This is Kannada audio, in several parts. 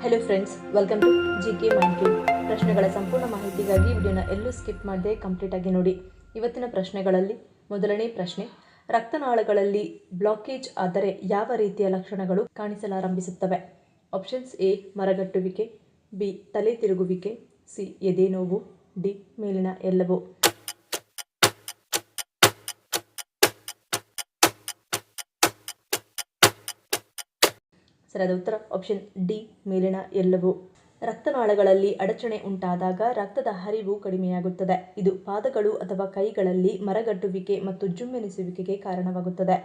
Hello friends, welcome to GK mind cube. ಪ್ರಶ್ನೆಗಳ ಸಂಪೂರ್ಣ ಮಾಹಿತಿಗಾಗಿ ವಿಡಿಯೋನ ಎಲ್ಲೂ ಸ್ಕಿಪ್ ಮಾಡದೆ ಕಂಪ್ಲೀಟ್ ಆಗಿ ನೋಡಿ. ಇವತ್ತಿನ ಪ್ರಶ್ನೆಗಳಲ್ಲಿ ಮೊದಲನೇ ಪ್ರಶ್ನೆ, ರಕ್ತನಾಳಗಳಲ್ಲಿ ಬ್ಲಾಕೇಜ್ ಆದರೆ ಯಾವ ರೀತಿಯ ಲಕ್ಷಣಗಳು ಕಾಣಿಸಲಾರಂಭಿಸುತ್ತವೆ? ಆಪ್ಷನ್ಸ್ ಎ ಮರಗಟ್ಟುವಿಕೆ, ಬಿ ತಲೆ ತಿರುಗುವಿಕೆ, ಸಿ ಎದೆ ನೋವು, ಡಿ ಮೇಲಿನ ಎಲ್ಲವೂ. ಸರಿಯಾದ ಉತ್ತರ ಆಪ್ಷನ್ ಡಿ ಮೇಲಿನ ಎಲ್ಲವೂ. ರಕ್ತನಾಳಗಳಲ್ಲಿ ಅಡಚಣೆ ಉಂಟಾದಾಗ ರಕ್ತದ ಹರಿವು ಕಡಿಮೆಯಾಗುತ್ತದೆ. ಇದು ಪಾದಗಳು ಅಥವಾ ಕೈಗಳಲ್ಲಿ ಮರಗಟ್ಟುವಿಕೆ ಮತ್ತು ಜುಮ್ಮೆನಿಸುವಿಕೆಗೆ ಕಾರಣವಾಗುತ್ತದೆ.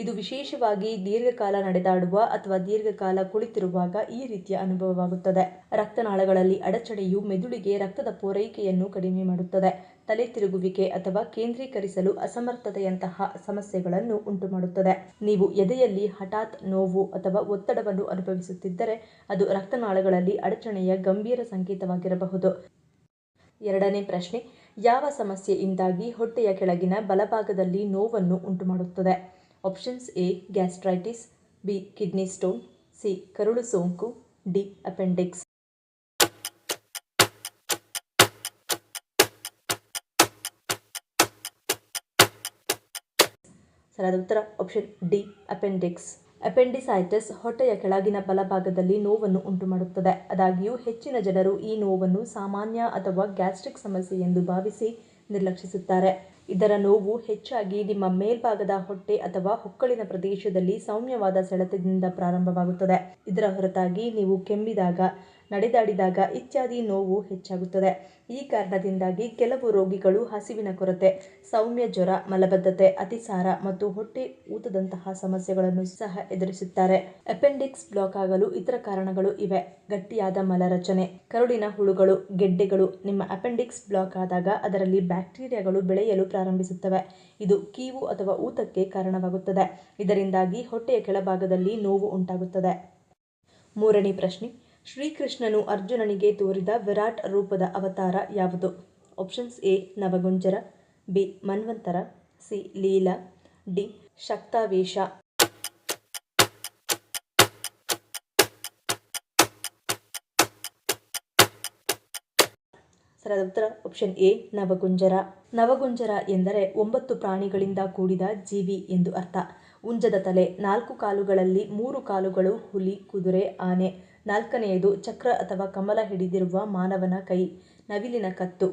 ಇದು ವಿಶೇಷವಾಗಿ ದೀರ್ಘಕಾಲ ನಡೆದಾಡುವ ಅಥವಾ ದೀರ್ಘಕಾಲ ಕುಳಿತಿರುವಾಗ ಈ ರೀತಿಯ ಅನುಭವವಾಗುತ್ತದೆ. ರಕ್ತನಾಳಗಳಲ್ಲಿ ಅಡಚಣೆಯು ಮೆದುಳಿಗೆ ರಕ್ತದ ಪೂರೈಕೆಯನ್ನು ಕಡಿಮೆ ಮಾಡುತ್ತದೆ. ತಲೆ ತಿರುಗುವಿಕೆ ಅಥವಾ ಕೇಂದ್ರೀಕರಿಸಲು ಅಸಮರ್ಥತೆಯಂತಹ ಸಮಸ್ಯೆಗಳನ್ನು ಉಂಟುಮಾಡುತ್ತದೆ. ನೀವು ಎದೆಯಲ್ಲಿ ಹಠಾತ್ ನೋವು ಅಥವಾ ಒತ್ತಡವನ್ನು ಅನುಭವಿಸುತ್ತಿದ್ದರೆ ಅದು ರಕ್ತನಾಳಗಳಲ್ಲಿ ಅಡಚಣೆಯ ಗಂಭೀರ ಸಂಕೇತವಾಗಿರಬಹುದು. ಎರಡನೇ ಪ್ರಶ್ನೆ, ಯಾವ ಸಮಸ್ಯೆಯಿಂದಾಗಿ ಹೊಟ್ಟೆಯ ಕೆಳಗಿನ ಬಲಭಾಗದಲ್ಲಿ ನೋವನ್ನು ಉಂಟುಮಾಡುತ್ತದೆ? Options A gastritis, B kidney stone, C ಕರುಳು ಸೋಂಕು, ಡಿ ಅಪೆಂಡಿಕ್ಸ್. ಸರಿಯಾದ ಉತ್ತರ ಆಪ್ಷನ್ ಡಿ ಅಪೆಂಡಿಕ್ಸ್. ಅಪೆಂಡಿಸೈಟಿಸ್ ಹೊಟ್ಟೆಯ ಕೆಳಗಿನ ಬಲಭಾಗದಲ್ಲಿ ನೋವನ್ನು ಉಂಟುಮಾಡುತ್ತದೆ. ಆದಾಗ್ಯೂ ಹೆಚ್ಚಿನ ಜನರು ಈ ನೋವನ್ನು ಸಾಮಾನ್ಯ ಅಥವಾ ಗ್ಯಾಸ್ಟ್ರಿಕ್ ಸಮಸ್ಯೆ ಎಂದು ಭಾವಿಸಿ ನಿರ್ಲಕ್ಷಿಸುತ್ತಾರೆ. ಇದರ ನೋವು ಹೆಚ್ಚಾಗಿ ನಿಮ್ಮ ಮೇಲ್ಭಾಗದ ಹೊಟ್ಟೆ ಅಥವಾ ಹೊಕ್ಕಳಿನ ಪ್ರದೇಶದಲ್ಲಿ ಸೌಮ್ಯವಾದ ಸೆಳೆತದಿಂದ ಪ್ರಾರಂಭವಾಗುತ್ತದೆ. ಇದರ ಹೊರತಾಗಿ ನೀವು ಕೆಮ್ಮಿದಾಗ, ನಡೆದಾಡಿದಾಗ ಇತ್ಯಾದಿ ನೋವು ಹೆಚ್ಚಾಗುತ್ತದೆ. ಈ ಕಾರಣದಿಂದಾಗಿ ಕೆಲವು ರೋಗಿಗಳು ಹಸಿವಿನ ಕೊರತೆ, ಸೌಮ್ಯ ಜ್ವರ, ಮಲಬದ್ಧತೆ, ಅತಿಸಾರ ಮತ್ತು ಹೊಟ್ಟೆ ಊತದಂತಹ ಸಮಸ್ಯೆಗಳನ್ನು ಸಹ ಎದುರಿಸುತ್ತಾರೆ. ಅಪೆಂಡಿಕ್ಸ್ ಬ್ಲಾಕ್ ಆಗಲು ಇತರ ಕಾರಣಗಳು ಇವೆ. ಗಟ್ಟಿಯಾದ ಮಲರಚನೆ, ಕರುಳಿನ ಹುಳುಗಳು, ಗೆಡ್ಡೆಗಳು. ನಿಮ್ಮ ಅಪೆಂಡಿಕ್ಸ್ ಬ್ಲಾಕ್ ಆದಾಗ ಅದರಲ್ಲಿ ಬ್ಯಾಕ್ಟೀರಿಯಾಗಳು ಬೆಳೆಯಲು ಪ್ರಾರಂಭಿಸುತ್ತವೆ. ಇದು ಕೀವು ಅಥವಾ ಊತಕ್ಕೆ ಕಾರಣವಾಗುತ್ತದೆ. ಇದರಿಂದಾಗಿ ಹೊಟ್ಟೆಯ ಕೆಳಭಾಗದಲ್ಲಿ ನೋವು ಉಂಟಾಗುತ್ತದೆ. ಮೂರನೇ ಪ್ರಶ್ನೆ, ಶ್ರೀಕೃಷ್ಣನು ಅರ್ಜುನನಿಗೆ ತೋರಿದ ವಿರಾಟ್ ರೂಪದ ಅವತಾರ ಯಾವುದು? ಆಪ್ಷನ್ಸ್ ಎ ನವಗುಂಜರ, ಬಿ ಮನ್ವಂತರ, ಸಿ ಲೀಲಾ, ಡಿ ಶಕ್ತಾವೇಶ. ಸರಿಯಾದ ಉತ್ತರ ಆಪ್ಷನ್ ಎ ನವಗುಂಜರ. ನವಗುಂಜರ ಎಂದರೆ 9 ಪ್ರಾಣಿಗಳಿಂದ ಕೂಡಿದ ಜೀವಿ ಎಂದು ಅರ್ಥ. ಉಂಜದ ತಲೆ, 4 ಕಾಲುಗಳಲ್ಲಿ 3 ಕಾಲುಗಳು ಹುಲಿ, ಕುದುರೆ, ಆನೆ, 4ನೆಯದು ಚಕ್ರ ಅಥವಾ ಕಮಲ ಹಿಡಿದಿರುವ ಮಾನವನ ಕೈ, ನವಿಲಿನ ಕತ್ತು,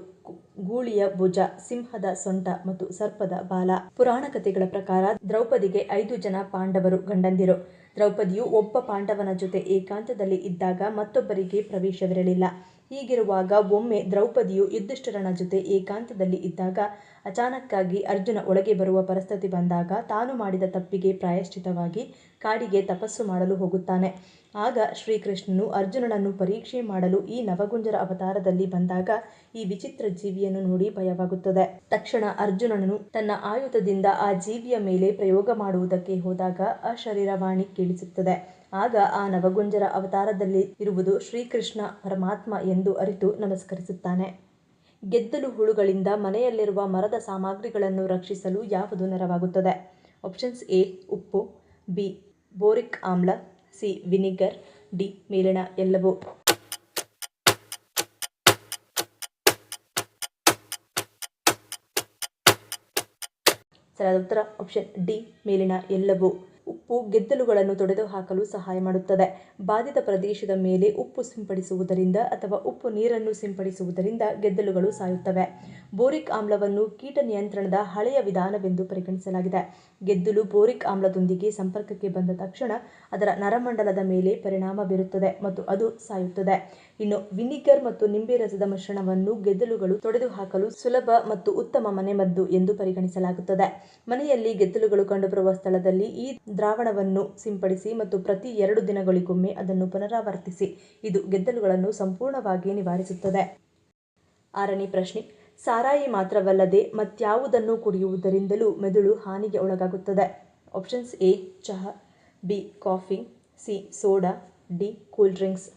ಗೂಳಿಯ ಭುಜ, ಸಿಂಹದ ಸೊಂಟ ಮತ್ತು ಸರ್ಪದ ಬಾಲ. ಪುರಾಣ ಕಥೆಗಳ ಪ್ರಕಾರ ದ್ರೌಪದಿಗೆ 5 ಜನ ಪಾಂಡವರು ಗಂಡಂದಿರು. ದ್ರೌಪದಿಯು ಒಬ್ಬ ಪಾಂಡವನ ಜೊತೆ ಏಕಾಂತದಲ್ಲಿ ಇದ್ದಾಗ ಮತ್ತೊಬ್ಬರಿಗೆ ಪ್ರವೇಶವಿರಲಿಲ್ಲ. ಹೀಗಿರುವಾಗ ಒಮ್ಮೆ ದ್ರೌಪದಿಯು ಯುಧಿಷ್ಠಿರನ ಜೊತೆ ಏಕಾಂತದಲ್ಲಿ ಇದ್ದಾಗ ಅಚಾನಕ್ಕಾಗಿ ಅರ್ಜುನ ಒಳಗೆ ಬರುವ ಪರಿಸ್ಥಿತಿ ಬಂದಾಗ ತಾನು ಮಾಡಿದ ತಪ್ಪಿಗೆ ಪ್ರಾಯಶ್ಚಿತವಾಗಿ ಕಾಡಿಗೆ ತಪಸ್ಸು ಮಾಡಲು ಹೋಗುತ್ತಾನೆ. ಆಗ ಶ್ರೀಕೃಷ್ಣನು ಅರ್ಜುನನನ್ನು ಪರೀಕ್ಷೆ ಮಾಡಲು ಈ ನವಗುಂಜರ ಅವತಾರದಲ್ಲಿ ಬಂದಾಗ ಈ ವಿಚಿತ್ರ ಜೀವಿಯನ್ನು ನೋಡಿ ಭಯವಾಗುತ್ತದೆ. ತಕ್ಷಣ ಅರ್ಜುನನು ತನ್ನ ಆಯುಧದಿಂದ ಆ ಜೀವಿಯ ಮೇಲೆ ಪ್ರಯೋಗ ಮಾಡುವುದಕ್ಕೆ ಹೋದಾಗ ಅಶರೀರವಾಣಿ ಕೇಳಿಸುತ್ತದೆ. ಆಗ ಆ ನವಗುಂಜರ ಅವತಾರದಲ್ಲಿ ಇರುವುದು ಶ್ರೀಕೃಷ್ಣ ಪರಮಾತ್ಮ ಎಂದು ಅರಿತು ನಮಸ್ಕರಿಸುತ್ತಾನೆ. ಗೆದ್ದಲು ಹುಳುಗಳಿಂದ ಮನೆಯಲ್ಲಿರುವ ಮರದ ಸಾಮಗ್ರಿಗಳನ್ನು ರಕ್ಷಿಸಲು ಯಾವುದು ನೆರವಾಗುತ್ತದೆ? ಆಪ್ಷನ್ಸ್ ಎ ಉಪ್ಪು, ಬಿ ಬೋರಿಕ್ ಆಮ್ಲ, ಸಿ ವಿನಿಗರ್, ಡಿ ಮೇಲಿನ ಎಲ್ಲವೂ. ಸರಿಯಾದ ಉತ್ತರ ಆಪ್ಷನ್ ಡಿ ಮೇಲಿನ ಎಲ್ಲವೂ. ಉಪ್ಪು ಗೆದ್ದಲುಗಳನ್ನು ತೊಡೆದುಹಾಕಲು ಸಹಾಯ ಮಾಡುತ್ತದೆ. ಬಾಧಿತ ಪ್ರದೇಶದ ಮೇಲೆ ಉಪ್ಪು ಸಿಂಪಡಿಸುವುದರಿಂದ ಅಥವಾ ಉಪ್ಪು ನೀರನ್ನು ಸಿಂಪಡಿಸುವುದರಿಂದ ಗೆದ್ದಲುಗಳು ಸಾಯುತ್ತವೆ. ಬೋರಿಕ್ ಆಮ್ಲವನ್ನು ಕೀಟ ನಿಯಂತ್ರಣದ ಹಳೆಯ ವಿಧಾನವೆಂದು ಪರಿಗಣಿಸಲಾಗಿದೆ. ಗೆದ್ದಲು ಬೋರಿಕ್ ಆಮ್ಲದೊಂದಿಗೆ ಸಂಪರ್ಕಕ್ಕೆ ಬಂದ ತಕ್ಷಣ ಅದರ ನರಮಂಡಲದ ಮೇಲೆ ಪರಿಣಾಮ ಬೀರುತ್ತದೆ ಮತ್ತು ಅದು ಸಾಯುತ್ತದೆ. ಇನ್ನು ವಿನಿಗರ್ ಮತ್ತು ನಿಂಬೆ ರಸದ ಮಿಶ್ರಣವನ್ನು ಗೆದ್ದಲುಗಳು ತೊಡೆದುಹಾಕಲು ಸುಲಭ ಮತ್ತು ಉತ್ತಮ ಮನೆಮದ್ದು ಎಂದು ಪರಿಗಣಿಸಲಾಗುತ್ತದೆ. ಮನೆಯಲ್ಲಿ ಗೆದ್ದಲುಗಳು ಕಂಡುಬರುವ ಸ್ಥಳದಲ್ಲಿ ಈ ದ್ರಾವಣವನ್ನು ಸಿಂಪಡಿಸಿ ಮತ್ತು ಪ್ರತಿ 2 ದಿನಗಳಿಗೊಮ್ಮೆ ಅದನ್ನು ಪುನರಾವರ್ತಿಸಿ. ಇದು ಗೆದ್ದಲುಗಳನ್ನು ಸಂಪೂರ್ಣವಾಗಿ ನಿವಾರಿಸುತ್ತದೆ. ಆರನೇ ಪ್ರಶ್ನೆ, ಸಾರಾಯಿ ಮಾತ್ರವಲ್ಲದೆ ಮತ್ಯಾವುದನ್ನು ಕುಡಿಯುವುದರಿಂದಲೂ ಮೆದುಳು ಹಾನಿಗೆ ಒಳಗಾಗುತ್ತದೆ? ಆಪ್ಷನ್ಸ್ ಎ ಚಹಾ, B coffee, C soda, D cool drinks.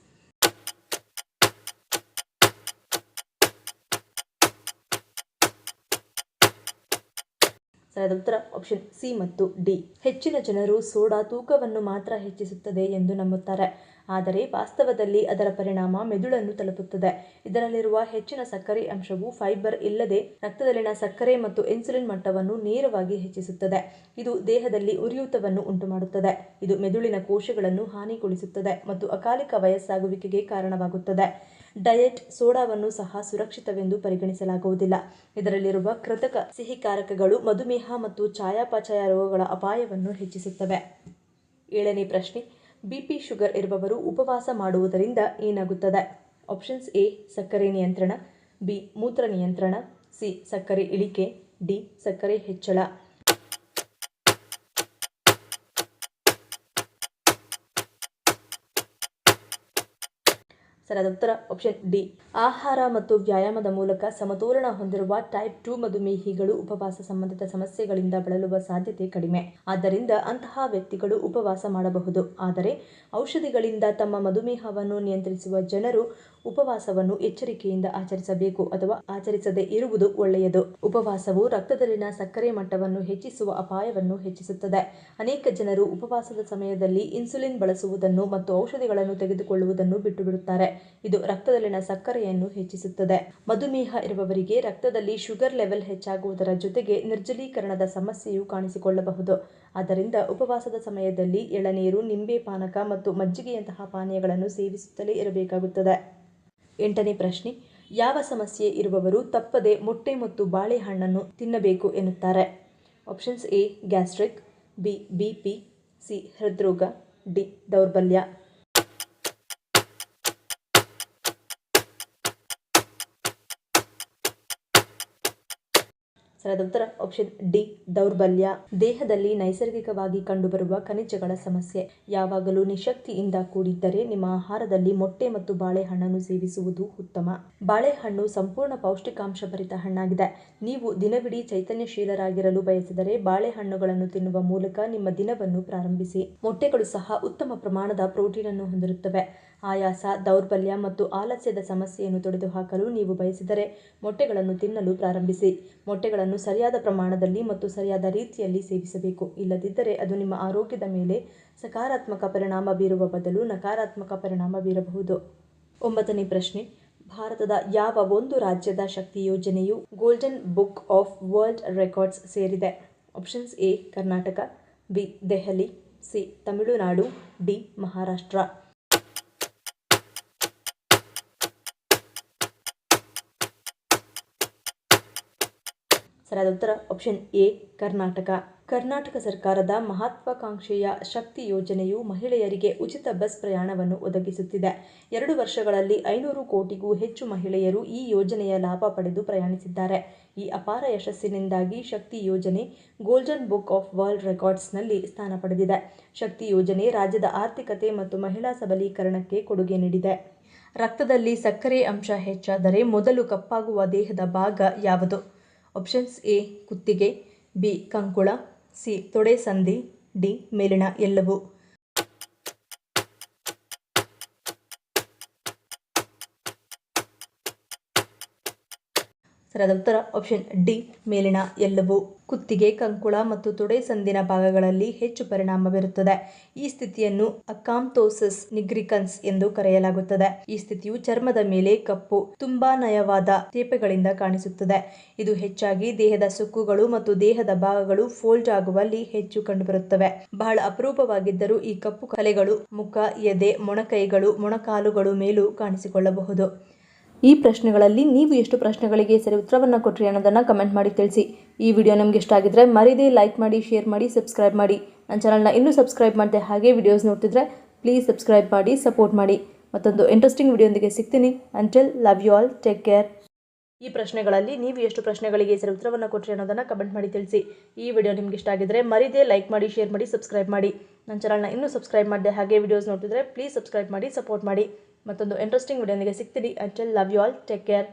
ಸರಿಯಾದ ಉತ್ತರ ಆಪ್ಷನ್ ಸಿ ಮತ್ತು ಡಿ. ಹೆಚ್ಚಿನ ಜನರು ಸೋಡಾ ತೂಕವನ್ನು ಮಾತ್ರ ಹೆಚ್ಚಿಸುತ್ತದೆ ಎಂದು ನಂಬುತ್ತಾರೆ. ಆದರೆ ವಾಸ್ತವದಲ್ಲಿ ಅದರ ಪರಿಣಾಮ ಮೆದುಳನ್ನು ತಲುಪುತ್ತದೆ. ಇದರಲ್ಲಿರುವ ಹೆಚ್ಚಿನ ಸಕ್ಕರೆ ಅಂಶವು ಫೈಬರ್ ಇಲ್ಲದೆ ರಕ್ತದಲ್ಲಿನ ಸಕ್ಕರೆ ಮತ್ತು ಇನ್ಸುಲಿನ್ ಮಟ್ಟವನ್ನು ನೇರವಾಗಿ ಹೆಚ್ಚಿಸುತ್ತದೆ. ಇದು ದೇಹದಲ್ಲಿ ಉರಿಯೂತವನ್ನು ಉಂಟುಮಾಡುತ್ತದೆ. ಇದು ಮೆದುಳಿನ ಕೋಶಗಳನ್ನು ಹಾನಿಗೊಳಿಸುತ್ತದೆ ಮತ್ತು ಅಕಾಲಿಕ ವಯಸ್ಸಾಗುವಿಕೆಗೆ ಕಾರಣವಾಗುತ್ತದೆ. ಡಯಟ್ ಸೋಡಾವನ್ನು ಸಹ ಸುರಕ್ಷಿತವೆಂದು ಪರಿಗಣಿಸಲಾಗುವುದಿಲ್ಲ. ಇದರಲ್ಲಿರುವ ಕೃತಕ ಸಿಹಿಕಾರಕಗಳು ಮಧುಮೇಹ ಮತ್ತು ಚಯಾಪಚಯ ರೋಗಗಳ ಅಪಾಯವನ್ನು ಹೆಚ್ಚಿಸುತ್ತವೆ. 7ನೇ ಪ್ರಶ್ನೆ, ಬಿಪಿ ಶುಗರ್ ಇರುವವರು ಉಪವಾಸ ಮಾಡುವುದರಿಂದ ಏನಾಗುತ್ತದೆ? ಆಪ್ಷನ್ಸ್ ಎ ಸಕ್ಕರೆ ನಿಯಂತ್ರಣ, ಬಿ ಮೂತ್ರ ನಿಯಂತ್ರಣ, ಸಿ ಸಕ್ಕರೆ ಇಳಿಕೆ, ಡಿ ಸಕ್ಕರೆ ಹೆಚ್ಚಳ. ಸರಿಯಾದ ಉತ್ತರ ಆಪ್ಷನ್ ಡಿ. ಆಹಾರ ಮತ್ತು ವ್ಯಾಯಾಮದ ಮೂಲಕ ಸಮತೋಲನ ಹೊಂದಿರುವ ಟೈಪ್ 2 ಮಧುಮೇಹಿಗಳು ಉಪವಾಸ ಸಂಬಂಧಿತ ಸಮಸ್ಯೆಗಳಿಂದ ಬಳಲುವ ಸಾಧ್ಯತೆ ಕಡಿಮೆ. ಆದ್ದರಿಂದ ಅಂತಹ ವ್ಯಕ್ತಿಗಳು ಉಪವಾಸ ಮಾಡಬಹುದು. ಆದರೆ ಔಷಧಿಗಳಿಂದ ತಮ್ಮ ಮಧುಮೇಹವನ್ನು ನಿಯಂತ್ರಿಸುವ ಜನರು ಉಪವಾಸವನ್ನು ಎಚ್ಚರಿಕೆಯಿಂದ ಆಚರಿಸಬೇಕು ಅಥವಾ ಆಚರಿಸದೇ ಇರುವುದು ಒಳ್ಳೆಯದು. ಉಪವಾಸವು ರಕ್ತದಲ್ಲಿನ ಸಕ್ಕರೆ ಮಟ್ಟವನ್ನು ಹೆಚ್ಚಿಸುವ ಅಪಾಯವನ್ನು ಹೆಚ್ಚಿಸುತ್ತದೆ. ಅನೇಕ ಜನರು ಉಪವಾಸದ ಸಮಯದಲ್ಲಿ ಇನ್ಸುಲಿನ್ ಬಳಸುವುದನ್ನು ಮತ್ತು ಔಷಧಿಗಳನ್ನು ತೆಗೆದುಕೊಳ್ಳುವುದನ್ನು ಬಿಟ್ಟುಬಿಡುತ್ತಾರೆ. ಇದು ರಕ್ತದಲ್ಲಿನ ಸಕ್ಕರೆಯನ್ನು ಹೆಚ್ಚಿಸುತ್ತದೆ. ಮಧುಮೇಹ ಇರುವವರಿಗೆ ರಕ್ತದಲ್ಲಿ ಶುಗರ್ ಲೆವೆಲ್ ಹೆಚ್ಚಾಗುವುದರ ಜೊತೆಗೆ ನಿರ್ಜಲೀಕರಣದ ಸಮಸ್ಯೆಯು ಕಾಣಿಸಿಕೊಳ್ಳಬಹುದು. ಆದ್ದರಿಂದ ಉಪವಾಸದ ಸಮಯದಲ್ಲಿ ಎಳನೀರು, ನಿಂಬೆ ಪಾನಕ ಮತ್ತು ಮಜ್ಜಿಗೆಯಂತಹ ಪಾನೀಯಗಳನ್ನು ಸೇವಿಸುತ್ತಲೇ ಇರಬೇಕಾಗುತ್ತದೆ. 8ನೇ ಪ್ರಶ್ನೆ, ಯಾವ ಸಮಸ್ಯೆ ಇರುವವರು ತಪ್ಪದೆ ಮೊಟ್ಟೆ ಮತ್ತು ಬಾಳೆಹಣ್ಣನ್ನು ತಿನ್ನಬೇಕು ಎನ್ನುತ್ತಾರೆ? Options A gastric, B BP, C ಹೃದ್ರೋಗ, ಡಿ ದೌರ್ಬಲ್ಯ. ಸರಿಯಾದ ಉತ್ತರ ಆಪ್ಷನ್ ಡಿ ದೌರ್ಬಲ್ಯ. ದೇಹದಲ್ಲಿ ನೈಸರ್ಗಿಕವಾಗಿ ಕಂಡುಬರುವ ಖನಿಜಗಳ ಸಮಸ್ಯೆ. ಯಾವಾಗಲೂ ನಿಶಕ್ತಿಯಿಂದ ಕೂಡಿದ್ದರೆ ನಿಮ್ಮ ಆಹಾರದಲ್ಲಿ ಮೊಟ್ಟೆ ಮತ್ತು ಬಾಳೆಹಣ್ಣನ್ನು ಸೇವಿಸುವುದು ಉತ್ತಮ. ಬಾಳೆಹಣ್ಣು ಸಂಪೂರ್ಣ ಪೌಷ್ಟಿಕಾಂಶಭರಿತ ಹಣ್ಣಾಗಿದೆ. ನೀವು ದಿನವಿಡೀ ಚೈತನ್ಯಶೀಲರಾಗಿರಲು ಬಯಸಿದರೆ ಬಾಳೆಹಣ್ಣುಗಳನ್ನು ತಿನ್ನುವ ಮೂಲಕ ನಿಮ್ಮ ದಿನವನ್ನು ಪ್ರಾರಂಭಿಸಿ. ಮೊಟ್ಟೆಗಳು ಸಹ ಉತ್ತಮ ಪ್ರಮಾಣದ ಪ್ರೋಟೀನ್ ಅನ್ನು ಹೊಂದಿರುತ್ತವೆ. ಆಯಾಸ, ದೌರ್ಬಲ್ಯ ಮತ್ತು ಆಲಸ್ಯದ ಸಮಸ್ಯೆಯನ್ನು ತೊಡೆದುಹಾಕಲು ನೀವು ಬಯಸಿದರೆ ಮೊಟ್ಟೆಗಳನ್ನು ತಿನ್ನಲು ಪ್ರಾರಂಭಿಸಿ. ಮೊಟ್ಟೆಗಳನ್ನು ಸರಿಯಾದ ಪ್ರಮಾಣದಲ್ಲಿ ಮತ್ತು ಸರಿಯಾದ ರೀತಿಯಲ್ಲಿ ಸೇವಿಸಬೇಕು. ಇಲ್ಲದಿದ್ದರೆ ಅದು ನಿಮ್ಮ ಆರೋಗ್ಯದ ಮೇಲೆ ಸಕಾರಾತ್ಮಕ ಪರಿಣಾಮ ಬೀರುವ ಬದಲು ನಕಾರಾತ್ಮಕ ಪರಿಣಾಮ ಬೀರಬಹುದು. 9ನೇ ಪ್ರಶ್ನೆ, ಭಾರತದ ಯಾವ ಒಂದು ರಾಜ್ಯದ ಶಕ್ತಿ ಯೋಜನೆಯು golden book of world records ಸೇರಿದೆ? Options A Karnataka, B Delhi, C Tamil Nadu, D Maharashtra. ಸರಿಯಾದ ಉತ್ತರ ಆಪ್ಷನ್ ಎ ಕರ್ನಾಟಕ. ಕರ್ನಾಟಕ ಸರ್ಕಾರದ ಮಹತ್ವಾಕಾಂಕ್ಷೆಯ ಶಕ್ತಿ ಯೋಜನೆಯು ಮಹಿಳೆಯರಿಗೆ ಉಚಿತ ಬಸ್ ಪ್ರಯಾಣವನ್ನು ಒದಗಿಸುತ್ತಿದೆ. 2 ವರ್ಷಗಳಲ್ಲಿ 500 ಕೋಟಿಗೂ ಹೆಚ್ಚು ಮಹಿಳೆಯರು ಈ ಯೋಜನೆಯ ಲಾಭ ಪಡೆದು ಪ್ರಯಾಣಿಸಿದ್ದಾರೆ. ಈ ಅಪಾರ ಯಶಸ್ಸಿನಿಂದಾಗಿ ಶಕ್ತಿ ಯೋಜನೆ ಗೋಲ್ಡನ್ ಬುಕ್ ಆಫ್ ವರ್ಲ್ಡ್ ರೆಕಾರ್ಡ್ಸ್ನಲ್ಲಿ ಸ್ಥಾನ ಪಡೆದಿದೆ. ಶಕ್ತಿ ಯೋಜನೆ ರಾಜ್ಯದ ಆರ್ಥಿಕತೆ ಮತ್ತು ಮಹಿಳಾ ಸಬಲೀಕರಣಕ್ಕೆ ಕೊಡುಗೆ ನೀಡಿದೆ. ರಕ್ತದಲ್ಲಿ ಸಕ್ಕರೆ ಅಂಶ ಹೆಚ್ಚಾದರೆ ಮೊದಲು ಕಪ್ಪಾಗುವ ದೇಹದ ಭಾಗ ಯಾವುದು? ಆಪ್ಷನ್ಸ್ ಎ ಕುತ್ತಿಗೆ, ಬಿ ಕಂಕುಳ, ಸಿ ತೊಡೆ ಸಂದಿ, ಡಿ ಮೇಲಿನ ಎಲ್ಲವು. ಸರಿಯಾದ ಉತ್ತರ ಆಪ್ಷನ್ ಡಿ ಮೇಲಿನ ಎಲ್ಲವು. ಕುತ್ತಿಗೆ, ಕಂಕುಳ ಮತ್ತು ತೊಡೆ ಸಂದಿನ ಭಾಗಗಳಲ್ಲಿ ಹೆಚ್ಚು ಪರಿಣಾಮ ಬೀರುತ್ತದೆ. ಈ ಸ್ಥಿತಿಯನ್ನು ಅಕಾಂಥೋಸಿಸ್ ನಿಗ್ರಿಕನ್ಸ್ ಎಂದು ಕರೆಯಲಾಗುತ್ತದೆ. ಈ ಸ್ಥಿತಿಯು ಚರ್ಮದ ಮೇಲೆ ಕಪ್ಪು, ತುಂಬಾ ನಯವಾದ ತೇಪೆಗಳಿಂದ ಕಾಣಿಸುತ್ತದೆ. ಇದು ಹೆಚ್ಚಾಗಿ ದೇಹದ ಸುಕ್ಕುಗಳು ಮತ್ತು ದೇಹದ ಭಾಗಗಳು ಫೋಲ್ಡ್ ಆಗುವಲ್ಲಿ ಹೆಚ್ಚು ಕಂಡುಬರುತ್ತವೆ. ಬಹಳ ಅಪರೂಪವಾಗಿದ್ದರೂ ಈ ಕಪ್ಪು ಕಲೆಗಳು ಮುಖ, ಎದೆ, ಮೊಣಕೈಗಳು, ಮೊಣಕಾಲುಗಳು ಮೇಲೂ ಕಾಣಿಸಿಕೊಳ್ಳಬಹುದು. ಈ ಪ್ರಶ್ನೆಗಳಲ್ಲಿ ನೀವು ಎಷ್ಟು ಪ್ರಶ್ನೆಗಳಿಗೆ ಸರಿ ಉತ್ತರವನ್ನು ಕೊಟ್ರಿ ಅನ್ನೋದನ್ನು ಕಮೆಂಟ್ ಮಾಡಿ ತಿಳಿಸಿ. ಈ ವಿಡಿಯೋ ನಿಮಗೆ ಇಷ್ಟ ಆಗಿದ್ರೆ ಮರಿದೇ ಲೈಕ್ ಮಾಡಿ, ಶೇರ್ ಮಾಡಿ, ಸಬ್ಸ್ಕ್ರೈಬ್ ಮಾಡಿ. ನನ್ನ ಚಾನಲ್ನ ಇನ್ನೂ ಸಬ್ಸ್ಕ್ರೈಬ್ ಮಾಡದೆ ಹಾಗೆ ವಿಡಿಯೋಸ್ ನೋಡ್ತಿದ್ರೆ ಪ್ಲೀಸ್ ಸಬ್ಸ್ಕ್ರೈಬ್ ಮಾಡಿ, ಸಪೋರ್ಟ್ ಮಾಡಿ. ಮತ್ತೊಂದು ಇಂಟ್ರೆಸ್ಟಿಂಗ್ ವಿಡಿಯೋದೊಂದಿಗೆ ಸಿಗ್ತೀನಿ. Until love you all, take care. ಈ ಪ್ರಶ್ನೆಗಳಲ್ಲಿ ನೀವು ಎಷ್ಟು ಪ್ರಶ್ನೆಗಳಿಗೆ ಸರಿ ಉತ್ತರವನ್ನು ಕೊಟ್ರಿ ಅನ್ನೋದನ್ನು ಕಮೆಂಟ್ ಮಾಡಿ ತಿಳಿಸಿ. ಈ ವಿಡಿಯೋ ನಿಮಗೆ ಇಷ್ಟ ಆಗಿದ್ರೆ ಮರಿದೇ ಲೈಕ್ ಮಾಡಿ, ಶೇರ್ ಮಾಡಿ, ಸಬ್ಸ್ಕ್ರೈಬ್ ಮಾಡಿ. ನನ್ನ ಚಾನಲ್ನ ಇನ್ನೂ ಸಬ್ಸ್ಕ್ರೈಬ್ ಮಾಡದೆ ಹಾಗೆ ವಿಡಿಯೋಸ್ ನೋಡ್ತಿದ್ರೆ ಪ್ಲೀಸ್ ಸಬ್ಸ್ಕ್ರೈಬ್ ಮಾಡಿ, ಸಪೋರ್ಟ್ ಮಾಡಿ. ಮತ್ತೊಂದು ಇಂಟ್ರೆಸ್ಟಿಂಗ್ ವಿಡಿಯೋದೊಂದಿಗೆ ಸಿಗ್ತೀನಿ. Until love you all, take care.